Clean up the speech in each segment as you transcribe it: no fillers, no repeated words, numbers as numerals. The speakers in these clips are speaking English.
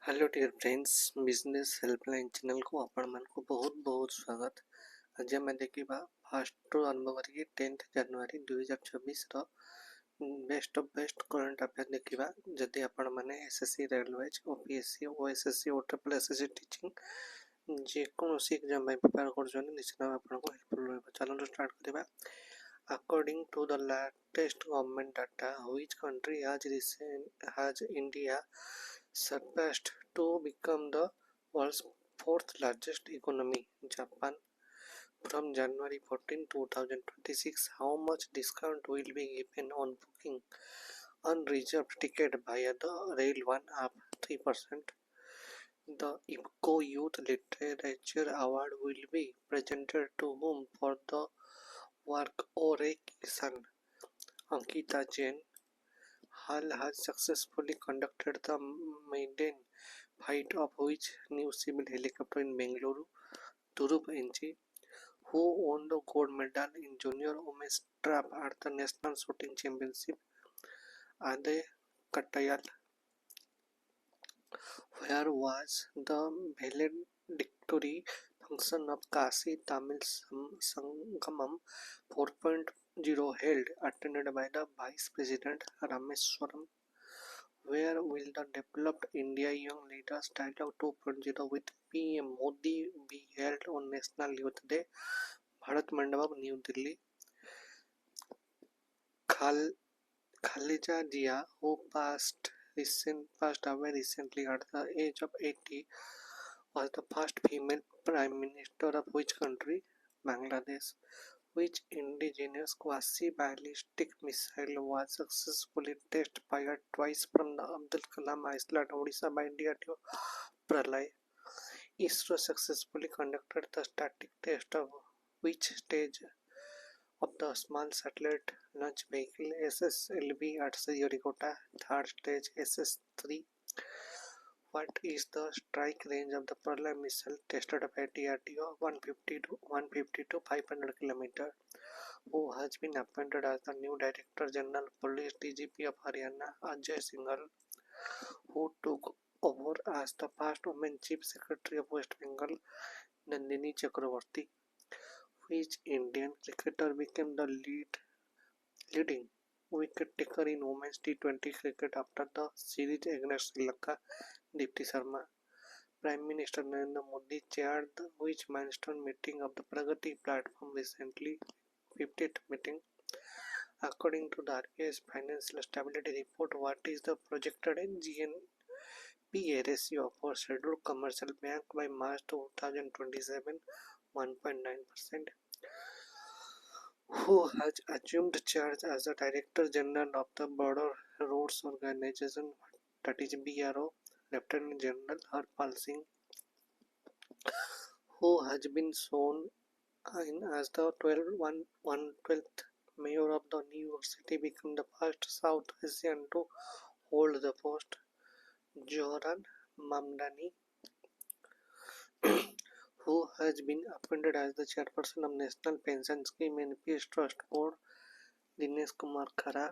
Hello dear friends, business helpline channel को आपण मान को बहुत बहुत स्वागत। आज आम देखा फास्ट रु आरंभ करके 10 जनवरी 2024 best of best current affair देखा। जदि आपण मैंने एसएससी रेलवे ओपीएससी ओएसएससी ओट्रिपलएसएससी टीचिंग जेकोसी एग्जाम प्रिपेयर कर निश्चित भाव आपको हेल्पफुल रहा। चलो स्टार्ट करवा। According to the latest government data, which country has India surpassed to become the world's fourth largest economy? Japan. From January 14, 2026, how much discount will be given on booking unreserved ticket via the Rail One app? 3%. The IPCO Youth Literature Award will be presented to whom for the work or a son? Ankita Jain. Hal has successfully conducted the maiden flight of which new civil helicopter in Bengaluru? Dhruv NG. Who won the gold medal in junior women's trap at the National Shooting Championship? Ade Katayal. Where was the valedictory function of Kasi Tamil Sangamam 4.0 held, attended by the Vice President Rameswaram? Where will the Developed India Young Leaders Dialogue 2.0 with PM Modi be held on National Youth Day? Bharat Mandapam, New Delhi. Khalija Jia, who passed away recently at the age of 80, was the first female prime minister of which country? Bangladesh. Which indigenous quasi-ballistic missile was successfully test-fired twice from the Abdul Kalam Island, Odisha by DRDO? Pralay. ISRO successfully conducted the static test of which stage of the small satellite launch vehicle SSLV at Sriharikota? Third stage, SS3. What is the strike range of the Pralay missile tested by DRDO? 150 to 500 km. Who has been appointed as the new Director General Police DGP of Haryana? Ajay Singhal. Who took over as the first woman Chief Secretary of West Bengal? Nandini Chakravarti. Which Indian cricketer became the leading wicket taker in women's T20 cricket after the series against Sri Lanka? Dipti Sharma. Prime Minister Narendra Modi chaired which milestone meeting of the Pragati platform recently? 50th meeting. According to the RBI's Financial Stability Report, what is the projected GNPA ratio for scheduled commercial bank by March 2027? 1.9%. Who has assumed charge as the Director General of the Border Roads Organization, that is BRO? Lieutenant General Harpal Singh. Who has been sworn in as the 112th mayor of the New York City, become the first South Asian to hold the post? Joran Mamdani. Who has been appointed as the chairperson of National Pension Scheme NPS Trust Board? Dinesh Kumar Khara.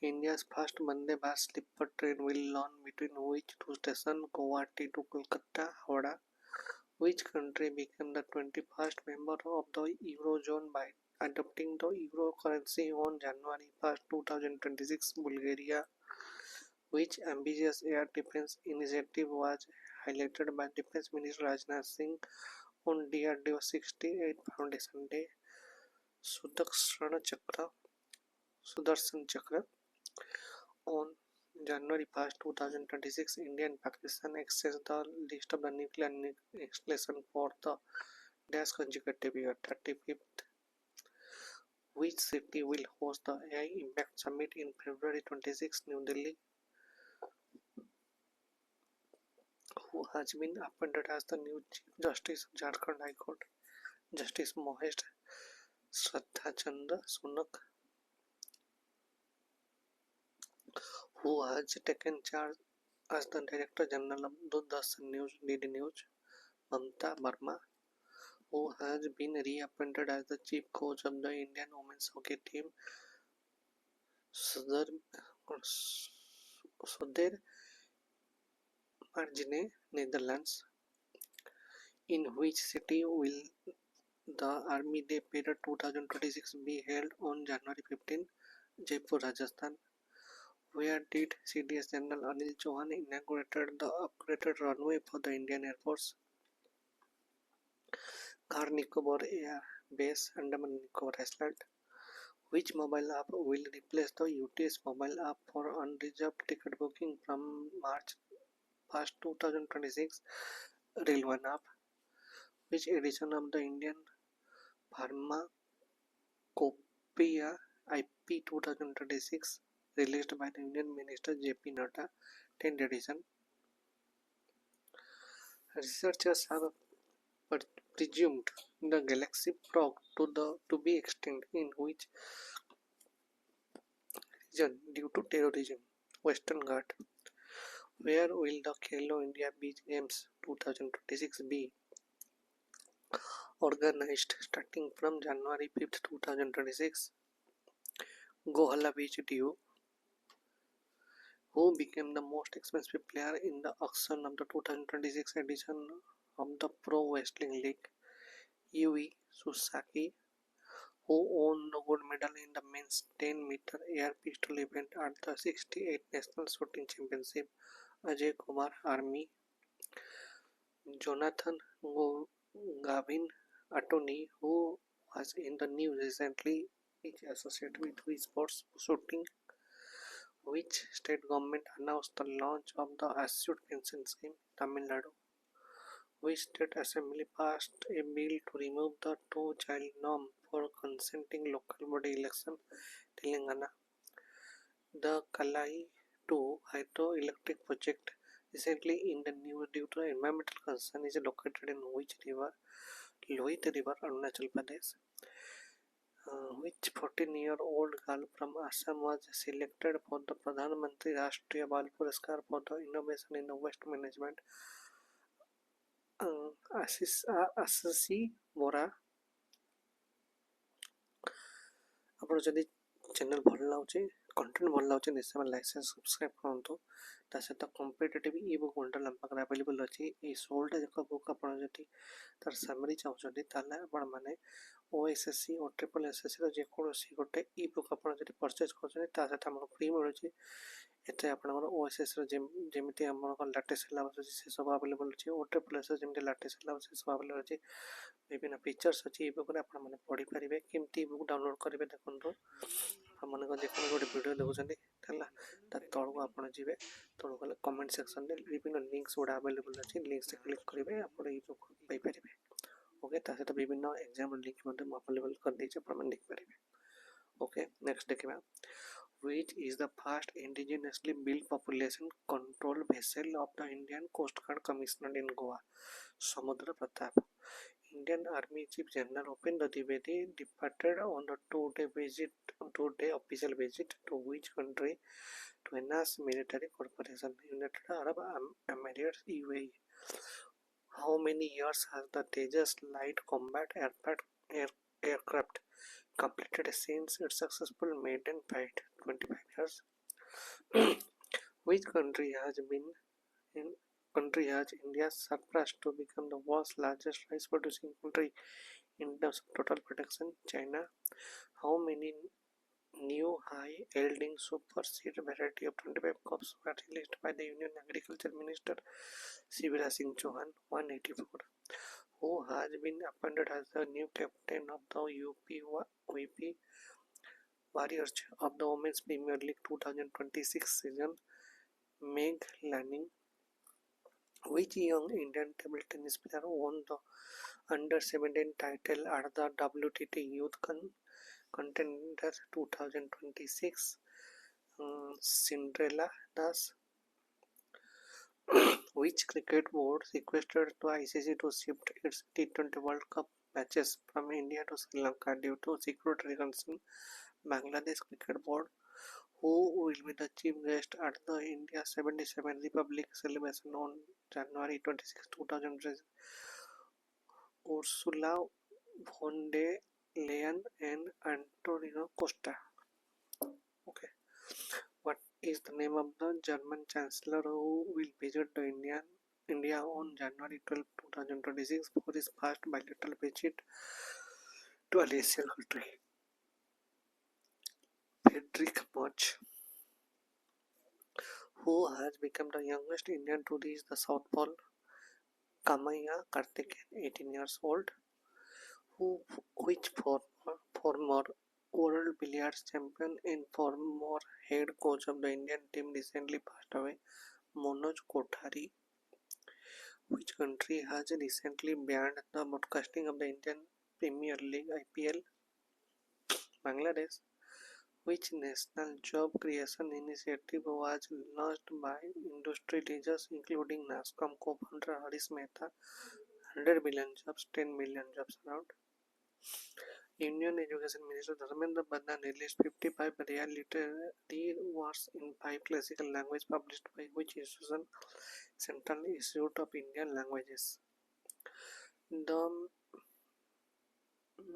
India's first Vande Bharat sleeper train will run between which two stations? Guwahati to Kolkata, Howrah. Which country became the 21st member of the Eurozone by adopting the euro currency on January 1st, 2026? Bulgaria. Which ambitious air defense initiative was highlighted by Defense Minister Rajnath Singh on DRDO 68th Foundation Day? Sudarshan Chakra. On January 1st, 2026, India and Pakistan exchanged the list of the nuclear installation for the dash consecutive year. 35th. Which city will host the AI Impact Summit in February 26, New Delhi? Who has been appointed as the new Chief Justice of Jharkhand High Court? Justice Mohesh Shraddha Chandra Sunak. Who has taken charge as the Director General of Doordarshan News DD News? Mamta Verma. Who has been reappointed as the chief coach of the Indian women's hockey team? Sudhir Margine, Netherlands. In which city will the Army Day period 2026 be held on January 15? Jaipur, Rajasthan. Where did CDS General Anil Chauhan inaugurated the upgraded runway for the Indian Air Force? Car Nicobar Air Base, Andaman and Nicobar Island. Which mobile app will replace the UTS mobile app for unreserved ticket booking from March 1st, 2026? Rail One app. Which edition of the Indian Pharmacopoeia IP 2026 released by the Indian Minister J.P. Nadda? 10th edition. Researchers have presumed the galaxy Prog to be extinct in which region due to terrorism? Western Ghat. Where will the Khelo India Beach Games 2026 be organized starting from January 5th, 2026? Gohala Beach Due. Who became the most expensive player in the auction of the 2026 edition of the Pro Wrestling League? Yui Susaki. Who won the gold medal in the men's 10-meter air pistol event at the 68th National Shooting Championship? Ajay Kumar, Army. Jonathan Gavin Attorney, who was in the news recently, is associated with sports shooting. Which state government announced the launch of the assured pension scheme? Tamil Nadu. Which state assembly passed a bill to remove the two-child norm for consenting local body election? Telangana. The Kalai 2 hydroelectric project recently in the news due to environmental concern is located in which river? Lohit River, Arunachal Pradesh. Which 14-year-old girl from Assam was selected for the Pradhan Mantri Rashtriya Bal Puraskar for the innovation in the waste management? Asasi Bora. ଆପଣ ଯଦି channel ଭଲ ଲାଗୁଛି content ଭଲ ଲାଗୁଛି ନିଶ୍ଚୟ like subscribe କରନ୍ତୁ ତା ସହିତ କମ୍ପିଟେଟିଭ୍ ଇ ବୁକ୍ ବଣ୍ଡଲ୍ ଆମ ପାଖରେ ଆଭେଲେବୁଲ୍ ଅଛି ଏଇ 16ଟା ଯାକ ବୁକ୍ ଆପଣ ଯଦି ତାର ସାମରି ଚାହୁଁଛନ୍ତି ତାହେଲେ ଆପଣମାନେ OSSC ଓ OSSCର ଯେକୌଣସି ଗୋଟେ ଇ ବୁକ୍ ଆପଣ ଯଦି ପରଚେଜ୍ କରୁଛନ୍ତି ତା ସହିତ ଆମକୁ ଫ୍ରି ମିଳୁଛି ଏଥିରେ ଆପଣଙ୍କର OSSCର ଯେମିତି ଆପଣଙ୍କର ଲାଟେଷ୍ଟ ସିଲାବସ୍ ଅଛି ସେସବୁ ଆଭେଲେବୁଲ୍ ଅଛି OSSCର ଯେମିତି ଲାଟେଷ୍ଟ ସିଲାବସ୍ ସେସବୁ ଆଭେଲେବୁଲ୍ ଅଛି ବିଭିନ୍ନ ଫିଚର୍ସ ଅଛି ଇ ବୁକ୍ରେ ଆପଣମାନେ ପଢ଼ିପାରିବେ କେମିତି ଇ ବୁକ୍ ଡାଉନଲୋଡ଼୍ କରିବେ ଦେଖନ୍ତୁ ଆପଣମାନଙ୍କ ଯେକୌଣସି ଗୋଟେ ଭିଡ଼ିଓ ଦେଖୁଛନ୍ତି ହେଲା ତା ତଳକୁ ଆପଣ ଯିବେ ତଳକୁ ଗଲେ କମେଣ୍ଟ ସେକ୍ସନରେ ବିଭିନ୍ନ ଲିଙ୍କ୍ସ ଗୁଡ଼ା ଆଭେଲେବୁଲ୍ ଅଛି ଲିଙ୍କ୍ସରେ କ୍ଲିକ୍ କରିବେ ଆପଣ ଇ ବୁକ୍ ପାଇପାରିବେ ଓକେ ତା ସହିତ ବିଭିନ୍ନ ଏକ୍ଜାମ୍ର ଲିଙ୍କ୍ ମଧ୍ୟ ମୁଁ ଆଭେଲେବୁଲ୍ କରିଦେଇଛି ଆପଣମାନେ ଦେଖିପାରିବେ ଓକେ ନେକ୍ସଟ ଦେଖିବା which is the first indigenously built population control vessel of the Indian Coast Guard commissioned in Goa? Samudra Pratap. Indian Army Chief General Upendra Dwivedi departed on a two-day official visit to which country to enhance military cooperation? United Arab Emirates, UAE. How many years has the Tejas light combat aircraft completed since its successful maiden flight? 25 years. Which country has India's surpassed to become the world's largest rice producing country in terms of total production? China. How many new high yielding super seed variety of 25 crops were released by the Union Agriculture Minister Shivraj Singh Chauhan? 184. Who has been appointed as the new captain of the UP Warriors of the Women's Premier League 2026 season? Meg Lanning. Which young Indian table tennis player won the under-17 title at the WTT Youth Contender 2026? Cinderella Das. Which cricket board requested the ICC to shift its T20 World Cup matches from India to Sri Lanka due to security concern? Bangladesh Cricket Board. Who will be the chief guest at the India 77 Republic celebration on January 26, 2020? Ursula von der Leyen and Antonio Costa. Okay. What is the name of the German Chancellor who will visit India on January 12, 2026 for his first bilateral visit to an Asian country. Friedrich March, who has become the youngest Indian to reach the South Pole. Kamaya Karthikeyan, 18 years old, which former world billiards champion and former head coach of the Indian team recently passed away. Manoj Kothari, which country has recently banned the broadcasting of the Indian Premier League (IPL). Bangladesh, which national job creation initiative was launched by industry leaders including NASCOM co-founder Harish Mehta. 100 million jobs, 10 million jobs around. Union Education Minister Dharmendra Pradhan released 55 reality works in 5 classical languages published by which institution? Central Institute of Indian Languages. The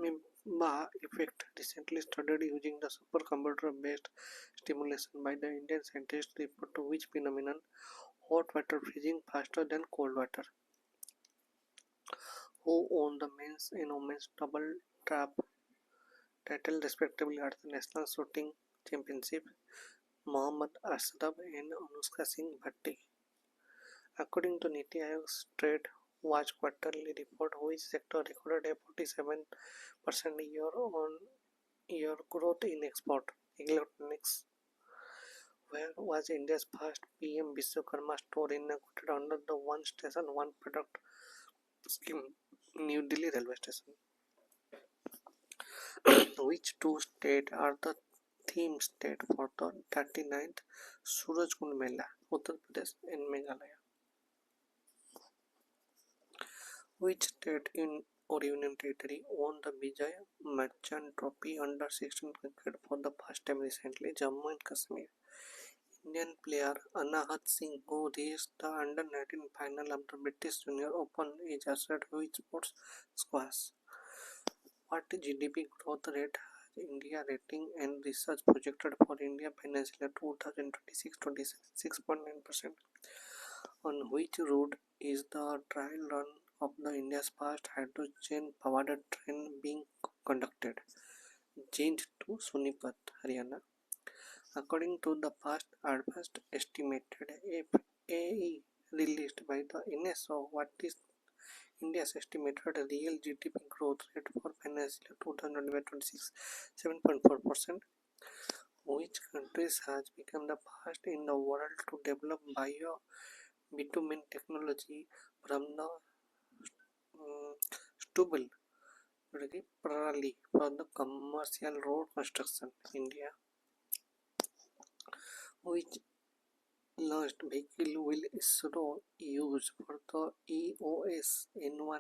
MIMBA effect recently studied using the supercomputer-based stimulation by the Indian scientists report to which phenomenon hot water freezing faster than cold water. Who won the men's and women's double trap title respectively at the National Shooting Championship? Mohammad Ashraf and Anushka Singh Bhatti. According to Niti Aayog's Trade Watch quarterly report, which sector recorded a 47% year-on-year growth in export? Electronics. Where was India's first PM Vishwakarma store inaugurated under the One Station One Product scheme? New Delhi railway station. Which two states are the theme state for the 39th Surajkund Mela? Uttar Pradesh and Meghalaya. Which state or union territory won the Vijay Merchant Trophy under 16 cricket for the first time recently? Jammu and Kashmir. Indian player Anahat Singh, who reached the under-19 final of the British Junior Open, is assured which sports? Squash. What GDP growth rate has India Rating and Research projected for India financial year 2026-27? 6.9%. On which route is the trial run of the India's first hydrogen-powered train being conducted? Jind to Sonipat, Haryana. According to the past advanced estimated FAE released by the UNESCO, what is India's estimated real GDP growth rate for financial year 2026? 7.4%. Which countries has become the first in the world to develop bio-bitumen technology from the stubble prali for the commercial road construction? India. Which launched vehicle will ISRO use for the EOS N1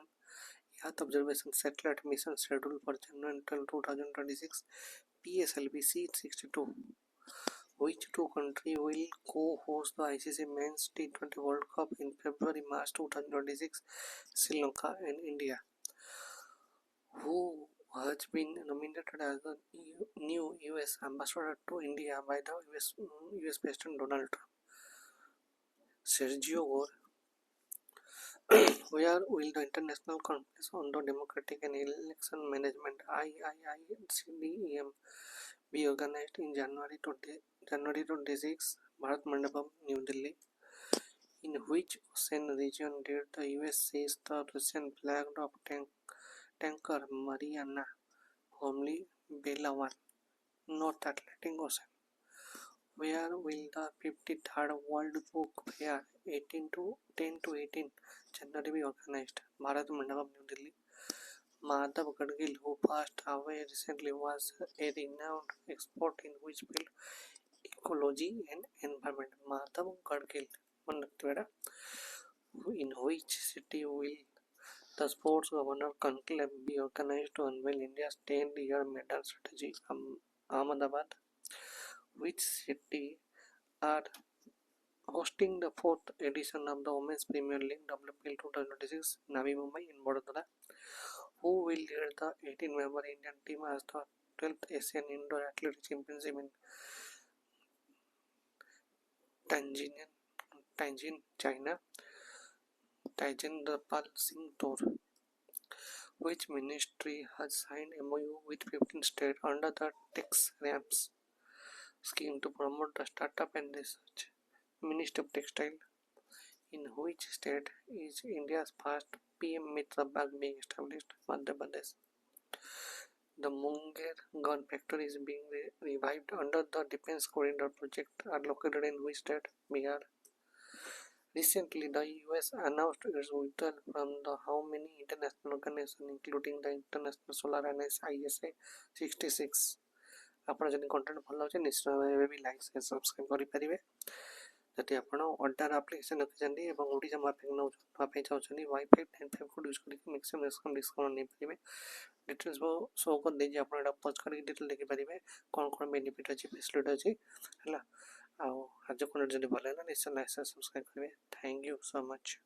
Earth Observation Satellite mission scheduled for January 2026? PSLV C-62. Which two countries will co-host the ICC Men's T20 World Cup in February-March 2026? Sri Lanka and India. Who has been nominated as the new US ambassador to India by the US President Donald Trump? Sergio Gore. Where will the International Conference on the Democratic and Election Management IIICDEM be organized in January 26? Bharat Mandapam, New Delhi. In which ocean region did the US seize the Russian flagged of tanker Mariana, formerly Bella 1, North Atlantic Ocean? Where will the 53rd World Book Fair 10 to 18 January be organized? Bharat Mandapam, New Delhi. Madhav Gadgil, who passed away recently, was a renowned expert in which field? Ecology and environment. Madhav Gadgil. In which city will the Sports Governor Conclave be organized to unveil India's 10-year medal strategy? Ahmedabad. Which city are hosting the 4th edition of the Women's Premier League WPL 2026? Navi Mumbai and Vadodara. Who will lead the 18-member Indian team as the 12th Asian Indoor Athletics Championship in Tianjin, China. Taijendra Singh Tour. Which ministry has signed MOU with 15 states under the Tax Ramps scheme to promote the startup and research? Ministry of Textile. In which state is India's first PM Mitra Bagh being established? Madhya Pradesh. The Munger gun factory is being revived under the Defense Corridor project are located in which state? Bihar. Recently, the US announced its withdrawal from the how many international organizations including the International Solar Energy ISA 66. ଆପଣ ଯଦି content ଭଲ ଲାଗୁଛି ନିଶ୍ଚୟ ଭାବେ ଏବେ ବି like subscribe କରିପାରିବେ ଯଦି ଆପଣ ଅର୍ଡ଼ର ଆପ୍ଲିକେସନ୍ ରଖିଛନ୍ତି ଏବଂ ଓଡ଼ିଶା ମାର୍କେଟ୍ ନେବା ପାଇଁ ଚାହୁଁଛନ୍ତି ୱାଇଫାଇ 95 କୋଡ଼ ୟୁଜ୍ କରିକି ମ୍ୟାକ୍ସିମମ୍ ଡିସ୍କାଉଣ୍ଟ ନେଇପାରିବେ ଡିଟେଲ୍ସ ଶୋ କରିଦେଇଛି ଆପଣ ଏଇଟା ପଚ୍ କରିକି ଡିଟେଲ୍ ଦେଖିପାରିବେ କ'ଣ କ'ଣ ବେନିଫିଟ୍ ଅଛି ଫେସିଲିଟି ଅଛି ହେଲା ଆଉ ଆଜି କଣ୍ଟେଣ୍ଟ ଯଦି ଭଲ ହେଲା ନିଶ୍ଚୟ ଲାଇକ୍ ସବସ୍କ୍ରାଇବ୍ କରିବେ ଥ୍ୟାଙ୍କ ୟୁ ସୋ ମଚ୍